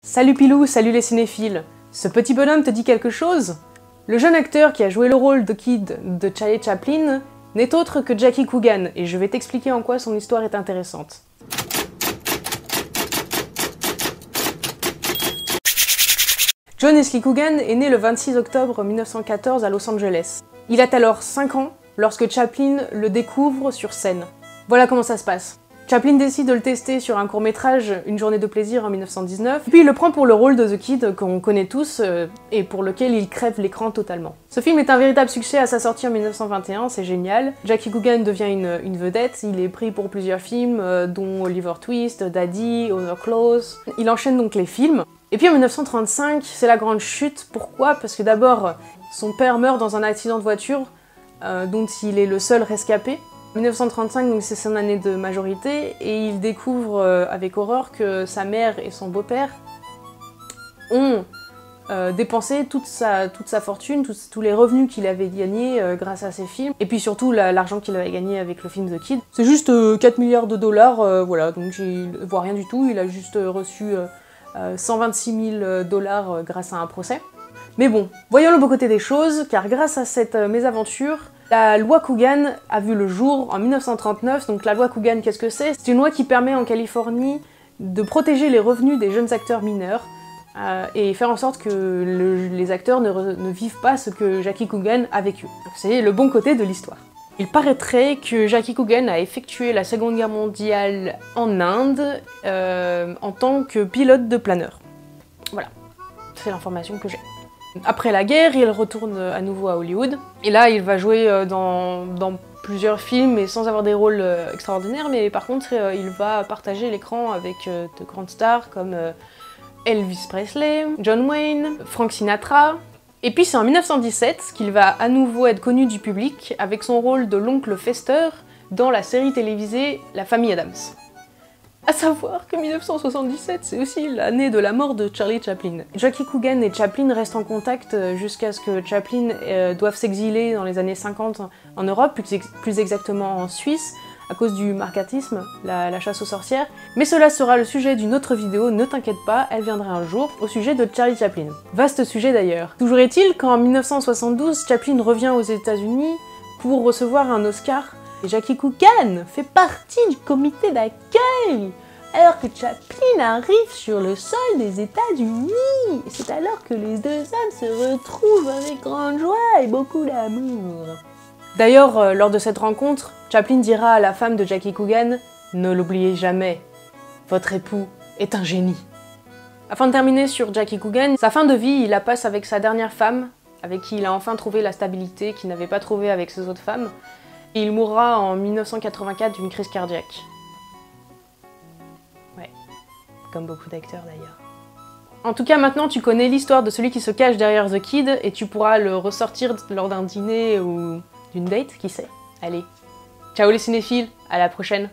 Salut Pilou, salut les cinéphiles. Ce petit bonhomme te dit quelque chose? Le jeune acteur qui a joué le rôle de Kid de Charlie Chaplin n'est autre que Jackie Coogan, et je vais t'expliquer en quoi son histoire est intéressante. John Wesley Coogan est né le 26 octobre 1914 à Los Angeles. Il a alors 5 ans lorsque Chaplin le découvre sur scène. Voilà comment ça se passe. Chaplin décide de le tester sur un court-métrage, Une journée de plaisir en 1919, puis il le prend pour le rôle de The Kid qu'on connaît tous et pour lequel il crève l'écran totalement. Ce film est un véritable succès à sa sortie en 1921, c'est génial. Jackie Coogan devient une vedette, il est pris pour plusieurs films, dont Oliver Twist, Daddy, Other Clothes. Il enchaîne donc les films. Et puis en 1935, c'est la grande chute. Pourquoi? Parce que d'abord, son père meurt dans un accident de voiture, dont il est le seul rescapé. 1935, donc c'est son année de majorité, et il découvre avec horreur que sa mère et son beau-père ont dépensé toute sa fortune, tous les revenus qu'il avait gagnés grâce à ses films, et puis surtout l'argent qu'il avait gagné avec le film The Kid. C'est juste 4 milliards de dollars, voilà, donc il voit rien du tout, il a juste reçu 126 000 dollars grâce à un procès. Mais bon, voyons le beau côté des choses, car grâce à cette mésaventure, la loi Coogan a vu le jour en 1939. Donc la loi Coogan, qu'est-ce que c'est? C'est une loi qui permet en Californie de protéger les revenus des jeunes acteurs mineurs et faire en sorte que les acteurs ne vivent pas ce que Jackie Coogan a vécu. C'est le bon côté de l'histoire. Il paraîtrait que Jackie Coogan a effectué la Seconde Guerre mondiale en Inde en tant que pilote de planeur. Voilà, c'est l'information que j'ai. Après la guerre, il retourne à nouveau à Hollywood, et là il va jouer dans plusieurs films, mais sans avoir des rôles extraordinaires, mais par contre il va partager l'écran avec de grandes stars comme Elvis Presley, John Wayne, Frank Sinatra. Et puis c'est en 1917 qu'il va à nouveau être connu du public avec son rôle de l'oncle Fester dans la série télévisée La Famille Addams. À savoir que 1977, c'est aussi l'année de la mort de Charlie Chaplin. Jackie Coogan et Chaplin restent en contact jusqu'à ce que Chaplin doive s'exiler dans les années 50 en Europe, plus exactement en Suisse, à cause du marcatisme, la chasse aux sorcières. Mais cela sera le sujet d'une autre vidéo, ne t'inquiète pas, elle viendra un jour, au sujet de Charlie Chaplin. Vaste sujet d'ailleurs. Toujours est-il qu'en 1972, Chaplin revient aux États-Unis pour recevoir un Oscar. Et Jackie Coogan fait partie du comité d'accueil, alors que Chaplin arrive sur le sol des États-Unis. Et c'est alors que les deux hommes se retrouvent avec grande joie et beaucoup d'amour. D'ailleurs, lors de cette rencontre, Chaplin dira à la femme de Jackie Coogan « Ne l'oubliez jamais, votre époux est un génie ». Afin de terminer sur Jackie Coogan, sa fin de vie, il la passe avec sa dernière femme, avec qui il a enfin trouvé la stabilité qu'il n'avait pas trouvée avec ses autres femmes. Et il mourra en 1984 d'une crise cardiaque. Ouais, comme beaucoup d'acteurs d'ailleurs. En tout cas, maintenant tu connais l'histoire de celui qui se cache derrière The Kid et tu pourras le ressortir lors d'un dîner ou d'une date, qui sait. Allez, ciao les cinéphiles, à la prochaine.